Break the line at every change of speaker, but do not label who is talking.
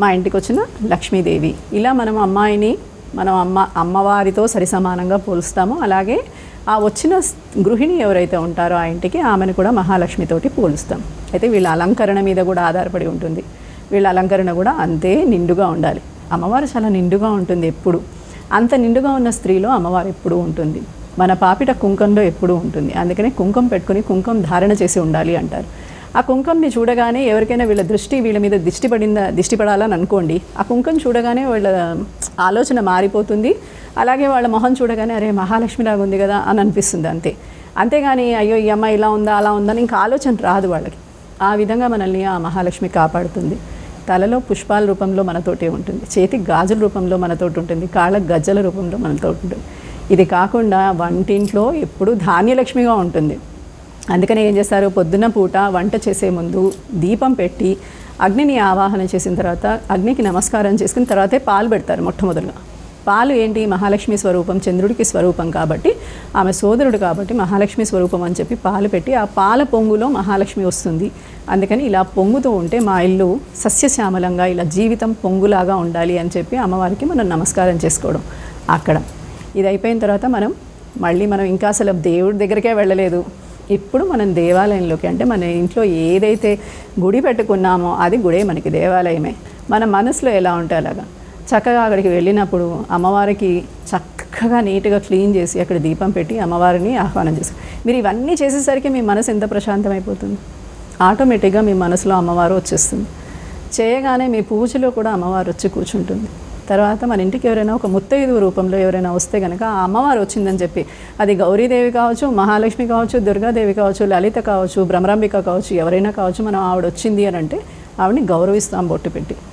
మా ఇంటికి వచ్చిన లక్ష్మీదేవి. ఇలా మనం అమ్మాయిని మనం అమ్మవారితో సరిసమానంగా పోలుస్తాము. అలాగే ఆ వచ్చిన గృహిణి ఎవరైతే ఉంటారో ఆ ఇంటికి ఆమెను కూడా మహాలక్ష్మితోటి పోలుస్తాం. అయితే వీళ్ళ అలంకరణ మీద కూడా ఆధారపడి ఉంటుంది. వీళ్ళ అలంకరణ కూడా అంతే నిండుగా ఉండాలి. అమ్మవారు చాలా నిండుగా ఉంటుంది ఎప్పుడు. అంత నిండుగా ఉన్న స్త్రీలో అమ్మవారు ఎప్పుడూ ఉంటుంది. మన పాపిట కుంకంలో ఎప్పుడూ ఉంటుంది. అందుకనే కుంకం పెట్టుకుని కుంకం ధారణ చేసి ఉండాలి అంటారు. ఆ కుంకంని చూడగానే ఎవరికైనా వీళ్ళ మీద దిష్టి పడాలని అనుకోండి, ఆ కుంకం చూడగానే వాళ్ళ ఆలోచన మారిపోతుంది. అలాగే వాళ్ళ మొహం చూడగానే అరే మహాలక్ష్మిలాగా ఉంది కదా అని అనిపిస్తుంది అంతే. అంతేగాని అయ్యో ఈ అమ్మాయి ఇలా ఉందా అలా ఉందని ఇంకా ఆలోచన రాదు వాళ్ళకి. ఆ విధంగా మనల్ని ఆ మహాలక్ష్మి కాపాడుతుంది. తలలో పుష్పాల రూపంలో మనతోటే ఉంటుంది, చేతికి గాజుల రూపంలో మనతోటి ఉంటుంది, కాళ్ళకు గజ్జల రూపంలో మనతోటి ఉంటుంది. ఇది కాకుండా వంటింట్లో ఎప్పుడూ ధాన్యలక్ష్మిగా ఉంటుంది. అందుకని ఏం చేస్తారు, పొద్దున్న పూట వంట చేసే ముందు దీపం పెట్టి అగ్నిని ఆవాహన చేసిన తర్వాత అగ్నికి నమస్కారం చేసుకున్న తర్వాతే పాలు పెడతారు. మొట్టమొదలుగా పాలు ఏంటి, మహాలక్ష్మి స్వరూపం, చంద్రుడికి స్వరూపం కాబట్టి, ఆమె సోదరుడు కాబట్టి మహాలక్ష్మి స్వరూపం అని చెప్పి పాలు పెట్టి ఆ పాల పొంగులో మహాలక్ష్మి వస్తుంది. అందుకని ఇలా పొంగుతూ ఉంటే మా ఇల్లు సస్యశ్యామలంగా ఇలా జీవితం పొంగులాగా ఉండాలి అని చెప్పి అమ్మవారికి మనం నమస్కారం చేసుకోవడం. అక్కడ ఇది అయిపోయిన తర్వాత మనం ఇంకా అసలు దేవుడి దగ్గరికే వెళ్ళలేదు. ఇప్పుడు మనం దేవాలయంలోకి, అంటే మన ఇంట్లో ఏదైతే గుడి పెట్టుకున్నామో అది గుడే మనకి దేవాలయమే. మన మనసులో ఎలా ఉంటే అలాగా చక్కగా అక్కడికి వెళ్ళినప్పుడు అమ్మవారికి చక్కగా నీట్గా క్లీన్ చేసి అక్కడ దీపం పెట్టి అమ్మవారిని ఆహ్వానం చేస్తారు. మీరు ఇవన్నీ చేసేసరికి మీ మనసు ఎంత ప్రశాంతమైపోతుంది. ఆటోమేటిక్గా మీ మనసులో అమ్మవారు వచ్చేస్తుంది. చేయగానే మీ పూజలో కూడా అమ్మవారు వచ్చి కూర్చుంటుంది. తర్వాత మన ఇంటికి ఎవరైనా ఒక ముత్తైదు రూపంలో ఎవరైనా వస్తే కనుక ఆ అమ్మవారు వచ్చిందని చెప్పి, అది గౌరీదేవి కావచ్చు, మహాలక్ష్మి కావచ్చు, దుర్గాదేవి కావచ్చు, లలిత కావచ్చు, భ్రమరాంబిక కావచ్చు, ఎవరైనా కావచ్చు, మనం ఆవిడ వచ్చింది అని అంటే ఆవిడని గౌరవిస్తాం బొట్టు పెట్టి.